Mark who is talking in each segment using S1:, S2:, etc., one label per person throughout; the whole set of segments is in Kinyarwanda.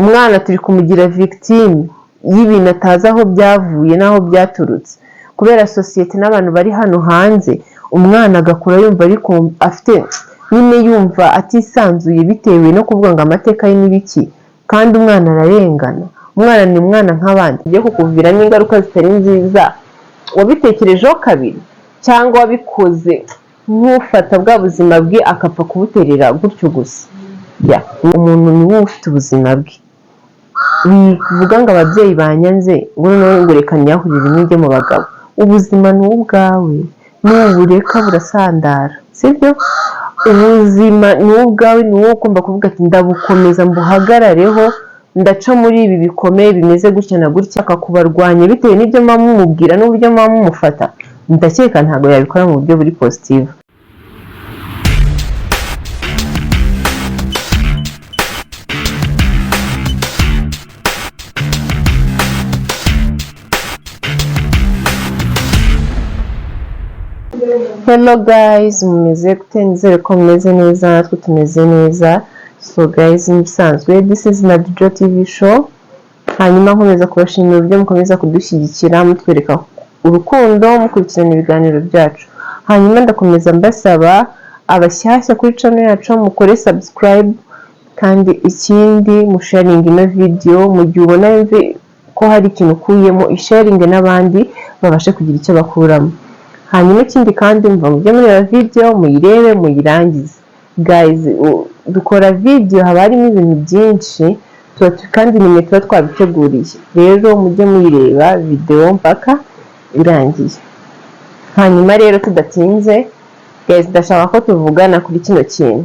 S1: umwana turi kumugira victime y'ibintu atazi aho byavuye n'aho byaturutse kubera sosiyete n'abantu bari hano hanze. Umwana agakura yumva ariko afite nyine yumva atisanzuye bitewe no kuvuga ngo amateka ye n'ibiki, kandi umwana ararengana. Umwana ni umwana nk'abandi, ugiye kukuviramo ingaruka zitari nziza. Wabitekerejeho kabiri cyangwa wabikoze nk'ufata bwa buzima bwe akapfa kubuterera gutyo gusa? Umuntu ni we ufite ubuzima bwe. Wivuga ngo ababyeyi banyanze ngo noneho ngo reka niyahurire n'ijye mu bagabo. Ubuzima ni ubwawe, nubureka burasandara, sibyo? Ubuzima ni ubwawe, ni wowe ugomba kuvuga ati ndabukomeza mbuhagarareho, ndaca muri ibi bikomeye bimeze gutya na gutya. Akakubarwanya bitewe n'ibyo muba mumubwira n'uburyo muba mumufata, ndakeka ntabwo yabikora mu buryo buri positive. Hello guys, mumeze gute? Nizere ko mumeze neza, natwe tumeze neza. So guys, musanzwe this is Nadijo TV show. Hanyuma nkomeza kubashimira uburyo mukomeza kudushyigikira mutwereka urukundo mukurikirana ibiganiro byacu. Hanyuma ndakomeza mbasaba abashyashya kuri channel yacu mukore subscribe, kandi ikindi musharing ino video mu gihe ubona ko hari ikintu ukuyemo, isharing n'abandi babashe kugira icyo bakuramo. Hanyuma ikindi kandi mva mujye muri video muyirebe muyirangize. Guys, dukora video haba harimo ibintu byinshi kandi nimwe tuba twabiteguriye, rero mujye muyireba video mpaka irangiye. Hanyuma rero tudatinze guys, ndashaka ko tuvugana kuri kino kintu.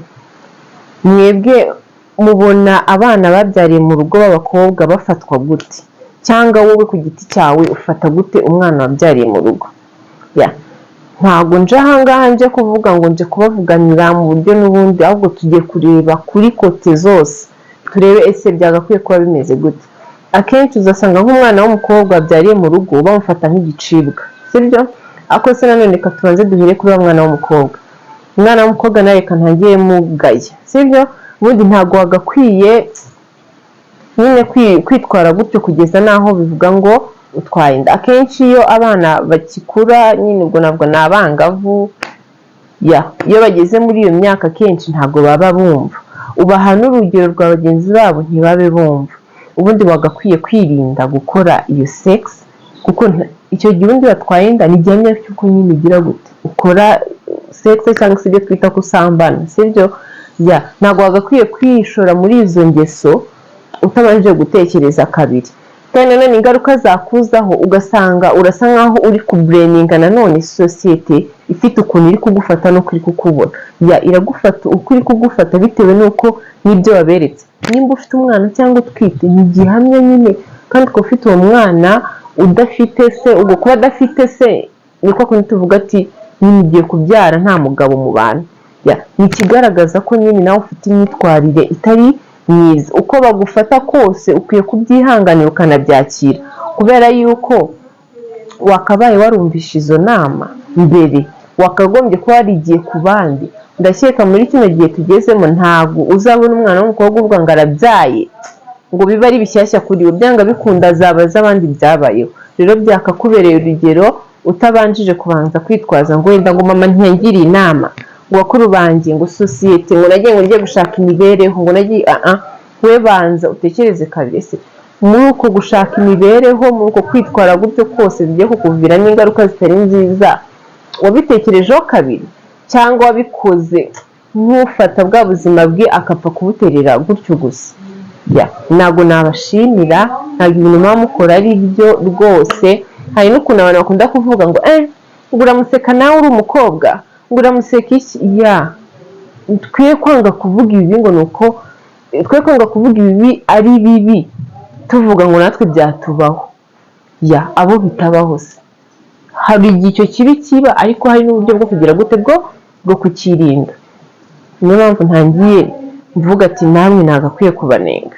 S1: Mwebwe mubona abana babyariye mu rugo b'abakobwa bafatwa gute? Cyangwa wowe ku giti cyawe ufata gute umwana wabyariye mu rugo? Ntabwo nje ahangaha nje kuvuga ngo nje kubavuganira mu buryo n'ubundi, ahubwo tugiye kureba kuri kote zose, turebe ese byagakwiye kuba bimeze gute. Akenshi uzasanga nk'umwana w'umukobwa wabyariye mu rugo bamufata nk'igicibwa, sibyo? Ako se nanone ka tubanze duhere kuri wa mwana w'umukobwa. Umwana w'umukobwa nawe reka ntagiye mugaye, sibyo? Ubundi ntabwo wagakwiye nyine kwitwara gutyo kugeza naho bivuga ngo utwaye inda. Akenshi iyo abana bakikura nyine ubwo nabwo ni abangavu, iyo bageze muri iyo myaka kenshi ntabwo baba bumva, ubaha n'urugero rwa bagenzi babo ntibabe bumva. Ubundi wagakwiye kwirinda gukora iyo sex, kuko icyo gihe undi watwaye inda ni gihamya cy'uko nyine ugira gute ukora sex cyangwa se ibyo twita kusambana, sibyo? Ntabwo wagakwiye kwishora muri izo ngeso utabanje gutekereza kabiri. Kandi nanone ingaruka zakuzaho ugasanga urasa nkaho uri kubureninga nanone sosiyete ifite ukuntu iri kugufata no kuri kukubona. Iragufata uko iri kugufata bitewe n'uko n'ibyo waberetse. Nimba ufite umwana cyangwa utwite ni gihamya nyine, kandi ko ufite uwo mwana udafite se, ubwo kuba adafite se niko kuntu tuvuga ati nyine ugiye kubyara nta mugabo mu bantu. Ni ikigaragaza ko nyine nawe ufite imyitwarire itari myiza. Uko bagufata kose ukwiye kubyihanganira ukanabyakira, kubera yuko wakabaye warumvisha izo nama mbere, wakagombye kuba warigiye ku bandi. Ndakeka muri kino gihe tugezemo ntabwo uzabona umwana w'umukobwa uvuga ngo arabyaye ngo biba ari bishyashya kuri we, byanga bikunda azabaza abandi byabayeho. Rero byakakubereye urugero utabanjije kubanza kwitwaza ngo wenda ngo mama ntiyangiriye inama, ngo bakuru banjye, ngo sosiyete, ngo nagiye ngo njye gushaka imibereho, ngo nagiye we banza utekereze kabiri se muri uko gushaka imibereho, muri uko kwitwara gutyo kose bigiye kukuviramo ingaruka zitari nziza. Wabitekerejeho kabiri cyangwa wabikoze nk'ufata bwa buzima bwe akapfa kubuterera gutyo gusa? Ntabwo nabashimira, ntabwo ibintu muba mukora ari byo rwose. Hari n'ukuntu abantu bakunda kuvuga ngo ngo uramuseka nawe uri umukobwa, ngo uramuseka iki? Twe kwanga kuvuga ibi ngo nuko twe kwanga kuvuga ibi ari bibi tuvuga ngo natwe byatubaho. Abo bitabaho se, hari igihe icyo kibi kiba, ariko hari n'uburyo bwo kugira gute bwo kukirinda. Niyo mpamvu ntangiye mvuga ati namwe nagakwiye kubanenga.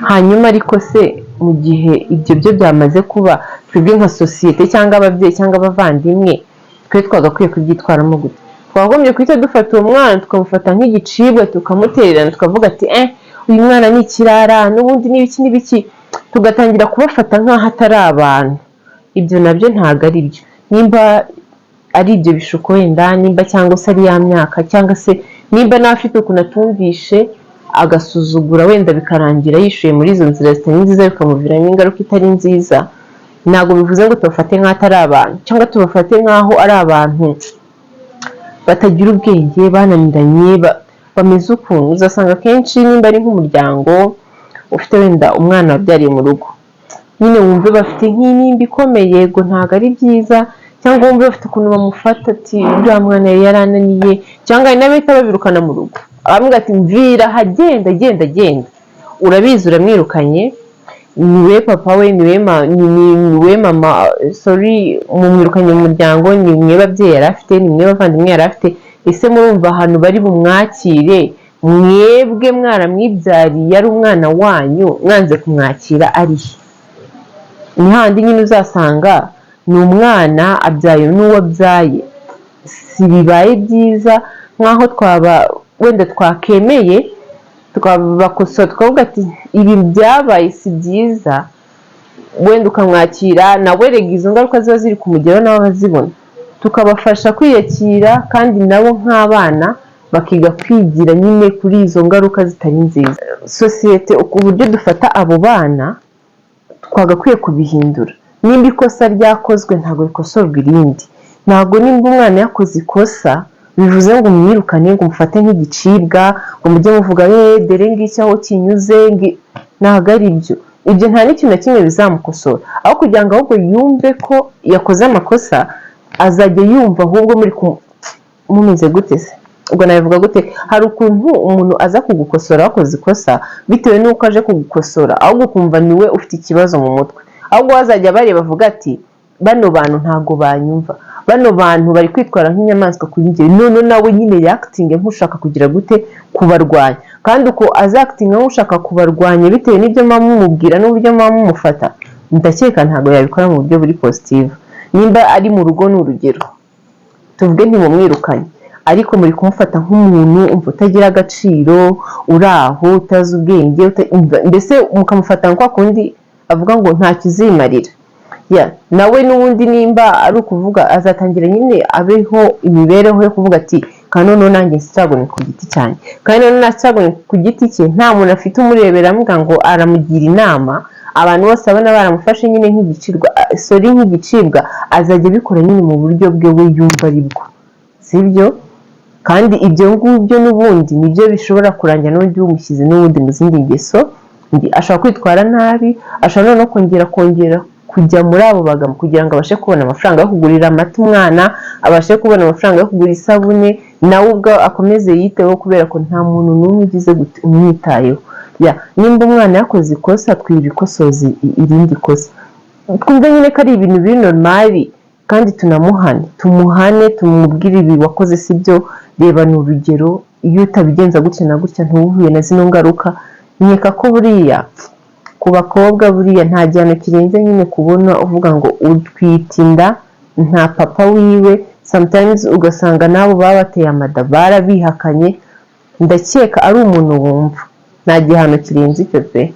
S1: Hanyuma ariko se mu gihe ibyo byo byamaze kuba, twebwe nka sosiyete cyangwa ababyeyi cyangwa abavandimwe, twe twagakwiye kubyitwaramo gute? Twagombye kwita dufata uwo mwana tukamufata nk'igicibwa tukamutererana tukavuga ati uyu mwana ni ikirara n'ubundi n'ibiki tugatangira kubafata nk'aho atari abantu. Ibyo nabyo ntabwo ari byo. Nimba ari ibyo bishuko wenda, nimba cyangwa se ari ya myaka, cyangwa se nimba n'afite ukuntu atumvishe agasuzugura wenda bikarangira yishuye muri izo nzira zitari nziza bikamuviramo ingaruka itari nziza, ntabwo bivuze ngo tubafate nk'aho atari abantu cyangwa tubafate nk'aho ari abantu batagira ubwenge, bananiranye, bameze ukuntu. Uzasanga akenshi nimba ari nk'umuryango ufite wenda umwana wabyariye mu rugo, nyine wumve bafite nk'intimba ikomeye, yego ntabwo ari byiza, cyangwa wumve bafite ukuntu bamufata ati uriya mwana yari yarananiye, cyangwa hari n'abahita babirukana mu rugo, abamwe ati mvira hagenda genda, urabizi uramwirukanye, niwe papa we, niwe mama, mumwirukanye mu muryango, ni mwe babyeyi yari afite, ni mwe bavandimwe yari afite. Ese murumva ahantu bari bumwakire, mwebwe mwaramwibyariye ari umwana wanyu, mwanze kumwakira arihe? Ni handi nyine uzasanga ni umwana abyaye n'uwo abyaye, si bibaye byiza nk'aho wenda twakemeye tukabakosora tukavuga ati ibi byabaye si byiza, wenda ukamwakira nawe, rega izo ngaruka ziba ziri kumugeraho nawe abazibona, tukabafasha kwiyakira kandi nabo nk'abana bakiga kwigira nyine kuri izo ngaruka zitari nziza. Sosiyete uburyo dufata abo bana twagakwiye kubihindura. Nimba ikosa ryakozwe ntabwo rikosorwa irindi. Ntabwo nimba umwana yakoze ikosa bivuze ngo mwirukane, ngo mufate nk'igicibwa, ngo mujye muvuga dore ngiki aho kinyuze, ntabwo ari byo. Ibyo nta n'ikintu na kimwe bizamukosora, aho kugira ngo ahubwo yumve ko yakoze amakosa, azajya yumva ahubwo muri mumeze gute se, ubwo nabivuga gute, hari ukuntu umuntu aza kugukosora wakoze ikosa bitewe n'uko aje kugukosora, ahubwo ukumva niwe ufite ikibazo mu mutwe, ahubwo bazajya bareba bavuga ati bano bantu ntago banyumva, bano bantu bari kwitwara nk'inyamaswa kuri njye, none nawe nyine yakitinge nk'ushaka kugira gute kubarwanya, kandi uko azakitinga nk'ushaka kubarwanya bitewe n'ibyo muba mumubwira n'uburyo muba mumufata, ndakeka ntabwo yabikora mu buryo buri positive. Nimba ari mu rugo ni urugero, tuvuge ntimumwirukanye, ariko muri kumufata nk'umuntu utagira agaciro, uri aho utazi ubwenge, mbese mukamufata nko kundi avuga ngo ntacyo uzimarira, nawe n'ubundi nimba ari ukuvuga azatangira nyine abeho imibereho yo kuvuga ati kandi noneho nanjye struggle ku giti cyanjye, kandi noneho struggle ku giti cye nta muntu afite umurebera amuga ngo aramugira inama, abantu bose abana baramufashe nyine nk'igicibwa, azajya bikora nyine mu buryo bwe we yumva aribwo, sibyo? Kandi ibyo ngubyo n'ubundi nibyo bishobora kurangira n'undi umushyize n'ubundi mu zindi ngeso, ashobora kwitwara nabi, ashobora no kongera kujya muri abo bagabo kugira ngo abashe kubona amafaranga yo kugurira amata umwana, abashe kubona amafaranga yo kugura isabune, nawe ubwo akomeze yiteho kubera ko nta muntu n'umwe ugize umwitayeho. Nimba umwana yakoze ikosa, twibikosoze irindi kosa, twumve nyine ko ari ibintu biri normali, kandi tumuhane, tumubwire ibi wakoze si byo, reba ni urugero, iyo utabigenza gutya na gutya ntuhuye na zino ngaruka. Nkeka ko buriya ku bakobwa buriya nta gihano kirenze nyine kubona uvuga ngo utwite inda nta papa wiwe, sometimes ugasanga nabo baba bateye amada barabihakanye, ndakeka ari umuntu wumva nta gihano kirenze icyo pe.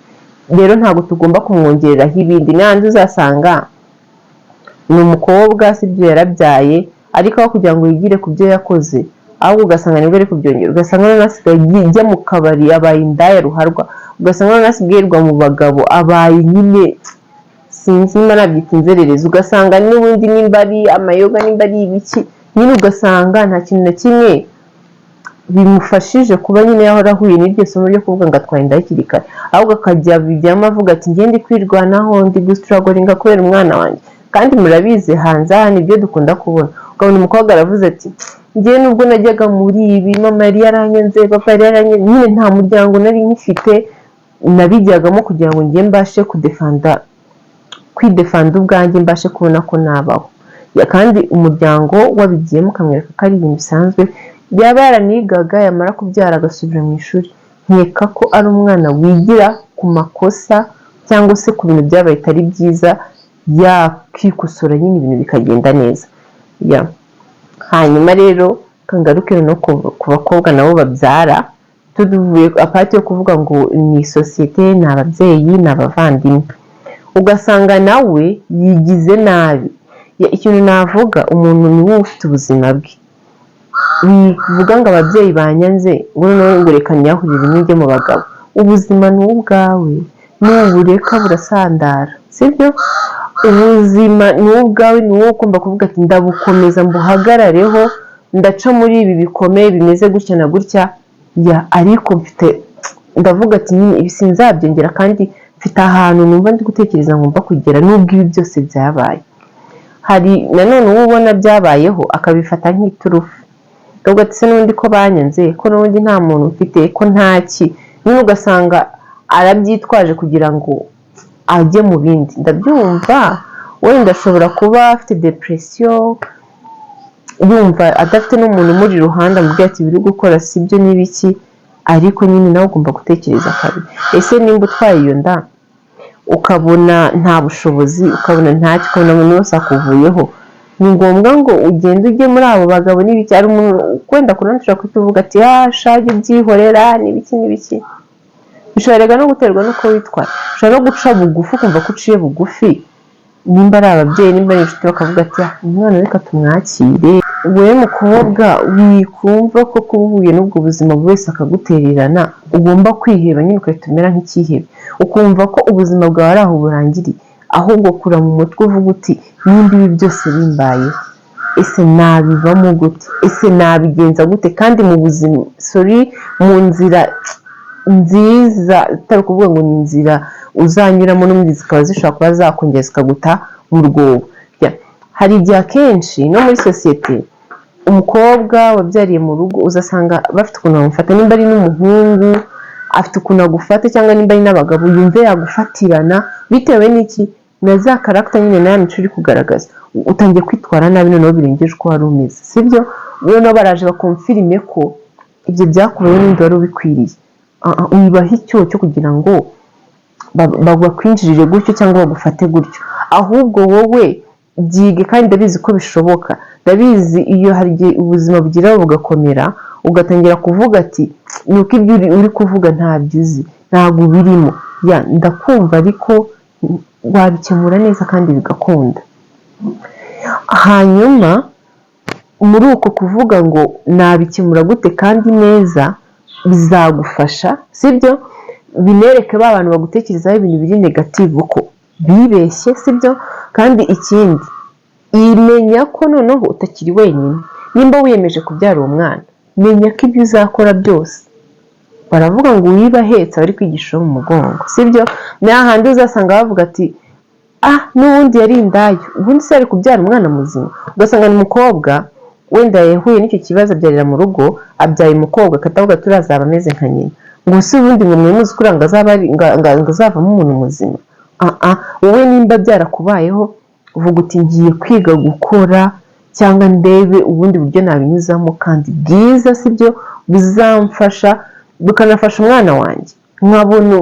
S1: Rero ntabwo tugomba kumwongereraho ibindi, n'ahandi uzasanga ni umukobwa sibyo yarabyaye, ariko aho kugira ngo yigire ku byo yakoze, ahubwo ugasanga nibwo ari kubyongera, ugasanga noneho asigaye ajya mu kabari abaye indaya ruharwa, ugasanga noneho asigaye mu bagabo abaye nyine sinzi niba nabyita inzererezi, ugasanga n'ubundi nimba ari amayoga, nimba ari ibiki, nyine ugasanga nta kintu na kimwe bimufashije kuba nyine yahora ahuye n'iryo somo ryo kuvuga ngo atwaye inda hakiri kare, ahubwo akajya bijyamo avuga ati njye ndi kwirwanaho, ndi gustragoringa kubera umwana wanjye. Kandi murabizi hanze aha nibyo dukunda kubona, ukabona umukobwa aravuze ati njye nubwo najyaga muri ibi, mama yari yaranyenze, papa yari yaranyenze, nyine nta muryango nari nkifite, nabijyagamo kugira ngo njye mbashe kwidefanda ubwanjye, mbashe kubona ko nabaho. Kandi umuryango wabigiyemo ukamwereka ko ari ibintu bisanzwe, yaba yaranigaga yamara kubyara agasubira mu ishuri, nkeka ko ari umwana wigira ku makosa cyangwa se ku bintu byabaye bitari byiza, yakikosora nyine ibintu bikagenda neza. Hanyuma rero kangarukire no ku bakobwa nabo babyara, tuvuye apart yo kuvuga ngo ni societe ni ababyeyi ni abavandimwe ugasanga nawe yigize nabi ikintu navuga umuntu ni ufite ubuzima bwe bivuga ngo ababyeyi banyanze ngo reka nyahurire n'ijye mu bagabo ubuzima ni ubwawe n'ubureka burasandara sibyo ubuzima ni ubwawe ni wowe ugomba kuvuga ati ndabukomeza mbuhagarareho ndaca muri ibi bikomeye bimeze gutya na gutya ariko mfite ndavuga ati ibi sinzabyongera kandi mfite ahantu numva ndi gutekereza ngomba kugera nubwo ibi byose byabaye hari nanone uwo ubona byabayeho akabifata nk'iturufu ubwo ati se n'undi ko banyanze ko n'undi nta muntu mfite ko ntaki nyine ugasanga arabyitwaje kugira ngo ajye mu bindi ndabyumva wenda ashobora kuba afite depression yumva adafite n'umuntu muri iruhande amubwira ati biri gukora sibyo n'ibiki ariko nyine nawe ugomba gutekereza kabiri ese nimba utwaye iyo nda ukabona nta bushobozi ukabona ntacyo ukabona umuntu wese akuvuyeho ni ngombwa ngo ugende ujye muri abo bagabo n'ibiki ari umuntu kwenda kurangira kutuvuga ati shage byihorera n'ibiki bishobora no guterwa nuko witwara ushobora no guca bugufi ukumva ko uciye bugufi nimba ari ababyeyi nimba ari inshuti bakavuga ati umwana reka tumwakire wowe mukobwa wikumva ko kuba uhuye n'ubwo buzima buri wese akagutererana ugomba kwiheba nyine ugahita umera nk'ikihebe ukumva ko ubuzima bwawe ari aho burangiriye ahubwo kura mu mutwe uvuga uti nimba ibi byose bimbaye ese nabivamo gute ese nabigenza gute kandi mu buzima mu nzira nziza utari kuvuga ngo ni inzira uzanyuramo n'undi zikaba zishobora kuba zakongera zikaguta mu rwobo hari igihe akenshi no muri sosiyete umukobwa wabyariye mu rugo uzasanga bafite ukuntu bamufata nimba ari n'umuhungu afite ukuntu agufata cyangwa nimba ari n'abagabo yumve yagufatirana bitewe n'iki na za karagita nyine nayo mico uri kugaragaza utangiye kwitwara nabi noneho birengeje uko wari umeze sibyo noneho baraje bakumfirime ko ibyo byakubayeho n'undi wari ubikwiriye uyibaha icyo cyo kugira ngo bakwinjirire gutyo cyangwa bagufate gutyo ahubwo wowe byige kandi ndabizi ko bishoboka ndabizi iyo hari igihe ubuzima bugira bugakomera ugatangira kuvuga ati nuko ibyo uri kuvuga ntabyo uzi ntabwo birimo ndakumva ariko wabikemura neza kandi bigakunda hanyuma muri uko kuvuga ngo nabikemura gute kandi neza bizagufasha sibyo binereke ba bantu bagutekerezaho ibintu biri negative uko bibeshye sibyo kandi ikindi imenya ko noneho utakiri wenyine nimba wiyemeje kubyara uwo mwana menya ko ibyo uzakora byose baravuga ngo uyibahetse bari kwigisha mu mugongo sibyo ni ahandi uzasanga bavuga ati n'ubundi yari indayo ubundi se ari kubyara umwana muzima ugasanga ni umukobwa wenda yahuye n'icyo kibazo abyarira mu rugo abyaye umukobwa akatavuga turazaba ameze nka nyina ngo si ubundi ngo mwemuzi kuri ngo azavamo umuntu muzima wowe nimba byarakubayeho uvuga uti ngiye kwiga gukora cyangwa ndebe ubundi buryo nabinyuzamo kandi bwiza sibyo bizamfasha bukanafasha umwana wanjye nkabona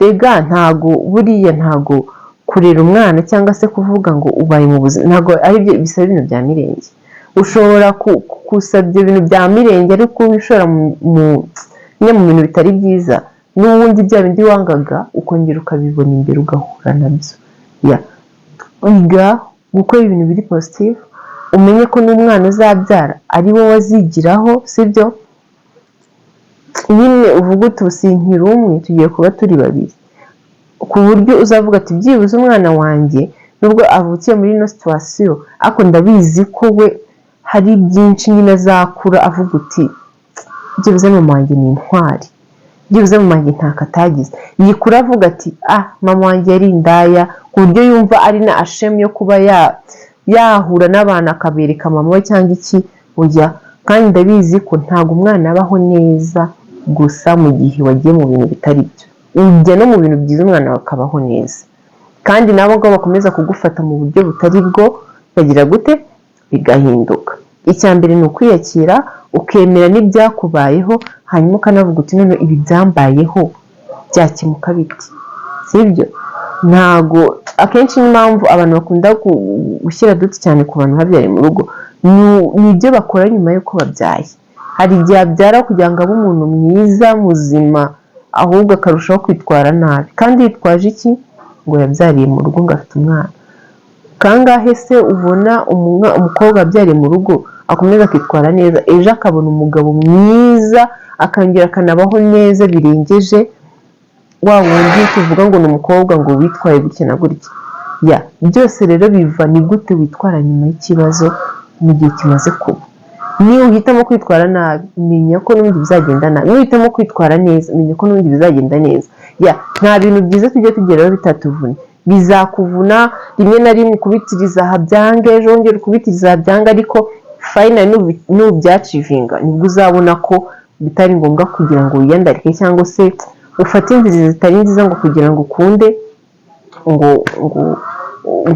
S1: rega ntago kurera umwana cyangwa se kuvuga ngo ubaye mu buzima ntago ari byo bisaba ibintu bya mirenge ushobora kusabya ibintu bya mirenge ariko ubishora mu bintu bitari byiza n'ubundi bya bindi wangaga ukongera ukabibona imbere ugahura nabyo wiga gukora ibintu biri positive umenye ko n'umwana uzabyara ari wowe wazigiraho sibyo nyine uvuga uti usinkira umwe tugiye kuba turi babiri ku buryo uzavuga ati byibuze umwana wanjye nubwo avukiye muri ino situation ariko ndabizi ko we hari byinshi nyine azakura avuga uti byibuze mama wanjye ni intwari byibuze mama wanjye ntako atagize yikura avuga ati mama wanjye yari indaya ku buryo yumva ari na ashemu yo kuba yahura n'abantu akabereka mama we cyangwa iki kandi ndabizi ko ntabwo umwana abaho neza gusa mu gihe wagiye mu bintu bitari byo ujya no mu bintu byiza umwana akabaho neza kandi nabo ngo bakomeza kugufata mu buryo butari bwo bagira gute bigahinduka icya mbere ni ukwiyakira ukemera n'ibyakubayeho hanyuma ukanavuga uti none ibi byambayeho byakemuka biti sibyo ntago akenshi n'impamvu abantu bakunda gushyira duti cyane ku bantu babyariye mu rugo ni ibyo bakora nyuma y'uko babyaye hari igihe abyara kugira ngo abe umuntu mwiza muzima ahubwo akarushaho kwitwara nabi kandi yitwaje iki ngo yabyariye mu rugo ngo afite umwana kangahe se ubona umukobwa abyariye mu rugo akomeza akitwara neza ejo akabona umugabo mwiza akongera akanabaho neza birengeje wa wundi tuvuga ngo ni umukobwa ngo witwaye gutya na gutya byose rero biva ni gute witwara nyuma y'ikibazo mu gihe kimaze kuba. Niba uhitamo kwitwara nabi menya ko n'ubundi bizagenda nabi, niba uhitamo kwitwara neza menya ko n'ubundi bizagenda neza. Nta bintu byiza tujya tugeraho bitatuvuna, bizakuvuna rimwe na rimwe ukubitiriza aha byange, ejo wongera ukubitiriza aha byange, ariko finally nubyacivinga nibwo uzabona ko bitari ngombwa kugira ngo wiyandarike cyangwa se ufate inzira zitari nziza ngo kugira ngo ukunde ngo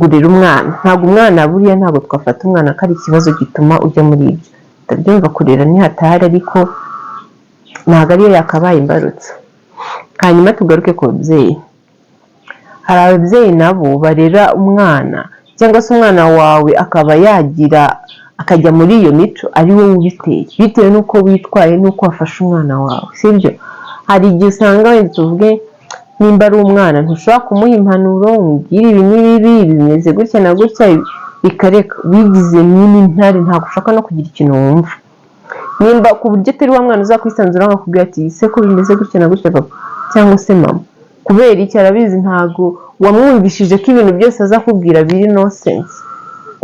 S1: urere umwana. Ntabwo umwana buriya ntabwo twafata umwana ko ari ikibazo gituma ujya muri ibyo. Ndabyumva kurera ni hatari, ariko ntabwo ariyo yakabaye imbarutso. Hanyuma tugaruke ku babyeyi. Hari ababyeyi nabo barera umwana cyangwa se umwana wawe akaba akajya muri iyo mico ari wowe ubiteye, bitewe n'uko witwaye n'uko wafashe umwana wawe, sibyo? Hari igihe usanga wenda tuvuge nimba ari umwana ntushobora kumuha impanuro umubwire ibi n'ibi bimeze gutya na gutya bikareka, wigize mwini ntare ntabwo ushaka no kugira ikintu wumva, nimba ku buryo atari wa mwana uzakwisanzura akakubwira ati ese ko bimeze gutya na gutya papa cyangwa se mama, kubera iki arabizi ntabwo wamwumvishije ko ibintu byose azakubwira biri no sense.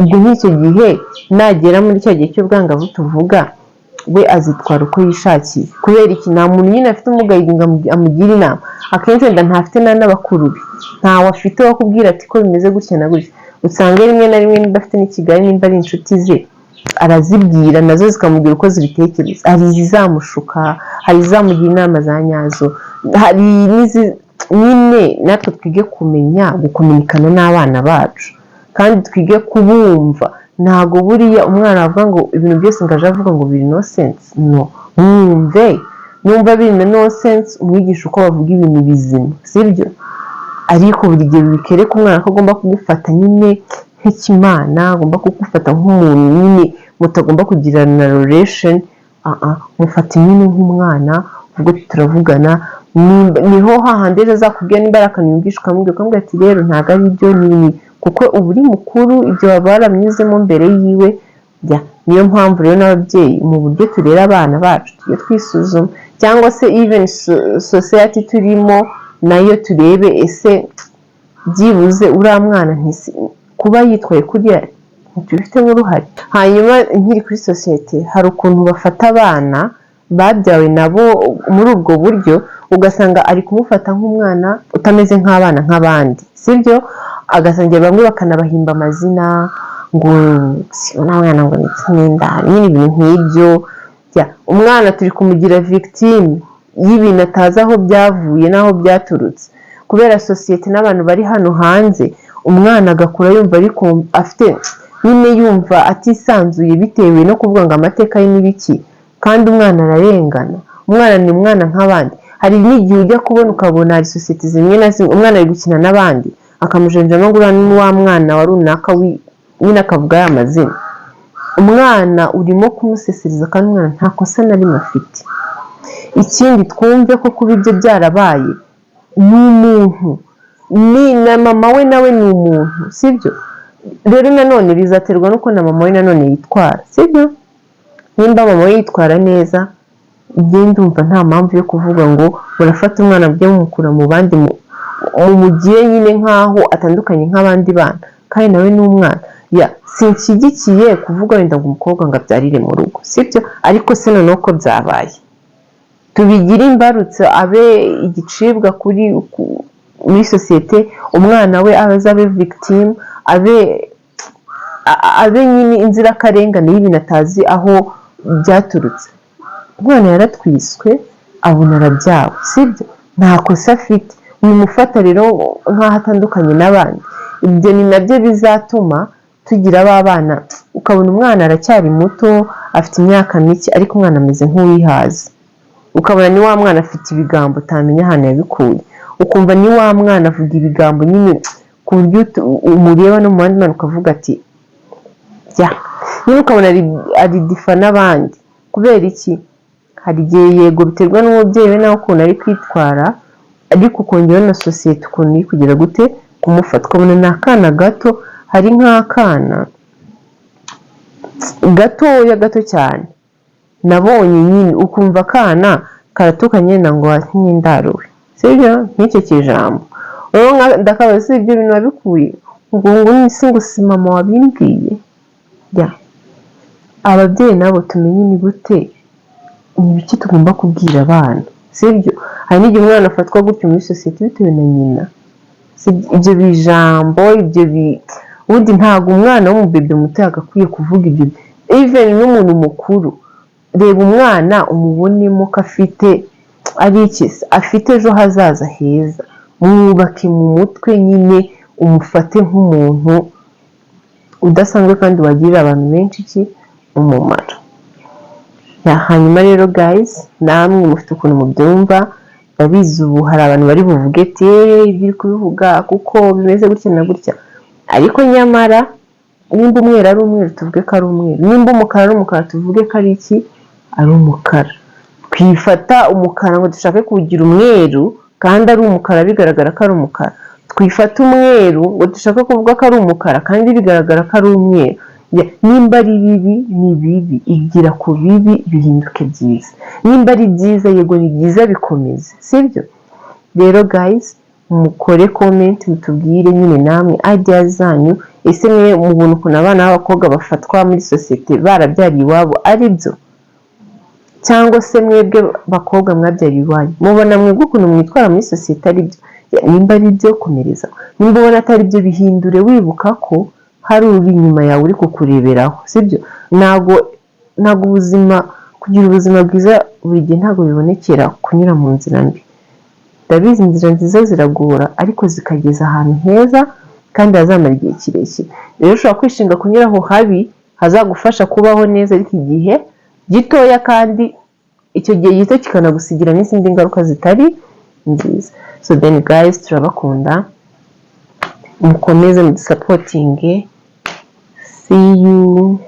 S1: Ubwo nk'icyo gihe nagera muri cya gihe cy'ubwangavu tuvuga, we azitwara uko yishakiye. Kubera iki? Nta muntu nyine afite umugayidinga amugira inama, akenshi wenda ntafite n'abakuru be, ntawe afite wakubwira ati ko bimeze gutya na gutya. Usanga rimwe na rimwe niba afite n'ikigali, nimba ari inshuti ze arazibwira nazo zikamubwira uko zibitekereza. Hari izizamushuka, hari izamugira inama za nyazo, hari nyine natwe twige kumenya gukominikana n'abana bacu kandi twige kubumva. Ntago buriya umwana avuga ngo ibintu byose ngaje avuga ngo biri no sense, no, numva biri no sense umwigisha uko bavuga ibintu bizima, sibyo? Ariko buri gihe bikereka umwana ko agomba kugufata nyine nk'ikimana, agomba kugufata nk'umuntu nyine mutagomba kugirana relation. Mufata nyine nk'umwana, ubwo turavugana, niho hahandi ejo azakubwira nimba arakanyumvisha ukamubwira ati rero ntago ari byo ni kuko uba uri mukuru, ibyo baba baramyuzemo mbere yiwe. Niyo mpamvu rero n'ababyeyi mu buryo turera abana bacu tujye twisuzuma, cyangwa se even society turimo nayo turebe ese byibuze uriya mwana kuba yitwaye kuriya ntitubifitemo uruhare. Hanyuma nkiri kuri sosiyete, hari ukuntu bafata abana babyawe nabo muri ubwo buryo, ugasanga ari kumufata nk'umwana utameze nk'abana nk'abandi, sibyo? Agasangira bamwe bakanabahimba amazina ngo sibona mwana ngo n'inda, nyine ibintu nk'ibyo. Umwana turi kumugira victime y'ibintu atazi aho byavuye n'aho byaturutse, kubera sosiyete n'abantu bari hano hanze. Umwana agakura yumva ariko afite nyine yumva atisanzuye bitewe no kuvuga ngo amateka ye n'ibiki, kandi umwana ararengana. Umwana ni umwana nk'abandi. Hari n'igihe ujya kubona ukabona hari sosiyete zimwe na zimwe umwana ari gukina n'abandi akamujenjamo ngo uriya ni wa mwana wa runaka nyine akavuga ya mazina. Umwana urimo kumusesereza kandi umwana nta kosa na rimwe afite. Ikindi twumve ko kuba ibyo byarabaye ni umuntu, ni na mama we nawe ni umuntu, sibyo? Rero nanone bizaterwa nuko na mama we nanone yitwara, sibyo? Nimba mama we yitwara neza, ndumva nta mpamvu yo kuvuga ngo urafata umwana byo mukura mu bandi mugiye nyine nkaho atandukanye nk'abandi bana, kandi nawe ni umwana. Sinshyigikiye kuvuga wenda ngo umukobwa ngo abyarire mu rugo, sibyo? Ariko se noneho ko byabaye, tubigira imbarutso abe igicibwa muri sosiyete, umwana we abe victime, abe nyine inzirakarengane y'ibintu atazi aho byaturutse. Umwana yaratwiswe abona arabyawe, sibyo? Nta kosa afite. Wimufata rero nk'aho atandukanye n'abandi. Ibyo ni nabyo bizatuma tugira abana, ukabona umwana aracyari muto afite imyaka mike ariko umwana ameze nk'uwihaze, ukabona ni wa mwana afite ibigambo utamenya ahantu yabikuye, ukumva ni wa mwana avuga ibigambo nyine ku buryo umureba no mu bandi bana ukavuga ati nyine ukabona ari difa n'abandi. Kubera iki? hari igihe yego biterwa n'umubyeyi we nawe ukuntu ari kwitwara, ariko ukongeraho na sosiyete ukuntu iri kugira gute kumufata. Ukabona ni akana gato, hari nk'akana gatoya gato cyane nabonye nyine ukumva akana karatukanye na ngo wasinye ndaruwe, sibyo nk'icyo kijambo rero ndakabaza si ibyo bintu wabikuye ngo nisi ngo si mama wabimbwiye. Ababyeyi nabo tumenye ni gute, ni ibiki tugomba kubwira abana, sibyo. Hari n'igihe umwana afatwa gutyo muri sosiyete bitewe na nyina, ibyo bijambo ubundi ntabwo umwana w'umubebe muto yagakwiye kuvuga ibyo, even n'umuntu mukuru. Reba umwana umubonemo ko afite ejo hazaza heza, mwubake mu mutwe nyine, umufate nk'umuntu udasanzwe kandi wagirira abantu benshi umumaro. Hanyuma rero guys, namwe mufite ukuntu mubyumva, ndabizi ubu hari abantu bari buvuge ati ibyo kubivuga kuko bimeze gutya na gutya, ariko nyamara nimba umweru ari umweru tuvuge ko ari umweru, nimba umukara ari umukara tuvuge ko ari iki, ari umukara. Twifata umukara ngo dushake kugira umweru kandi ari umukara bigaragara ko ari umukara, twifata umweru ngo dushake kuvuga ko ari umukara kandi bigaragara ko ari umweru. Nimba ari bibi ni bibi, igira ku bibi bihinduke byiza, nimba ari byiza yego ni byiza bikomeze, sibyo. Rero guys, mukore comment mutubwire nyine namwe idea zanyu, ese mwe mubona ukuntu abana b'abakobwa bafatwa muri sosiyete barabyariye iwabo ari byo, cyangwa se mwebwe bakobwa mwabyariye iwanyu mubona mwebwe ukuntu mwitwara muri sosiyete ari byo. Nimba ari byo komereza, nimba ubona atari byo bihindure, wibuka ko hari uri inyuma yawe uri kukureberaho, sibyo. Ntabwo ubuzima, kugira ubuzima bwiza buri gihe ntabwo bibonekera kunyura mu nzira mbi. Ndabizi inzira nziza ziragora ariko zikageza ahantu heza kandi hazamara igihe kirekire. Rero ushobora kwishinga kunyura aho habi hazagufasha kubaho neza, ariko igihe gitoya kandi icyo gihe gito kikanagusigira n'izindi ngaruka zitari nziza. So then guys, turabakunda, mukomeze mudusapotinge. See you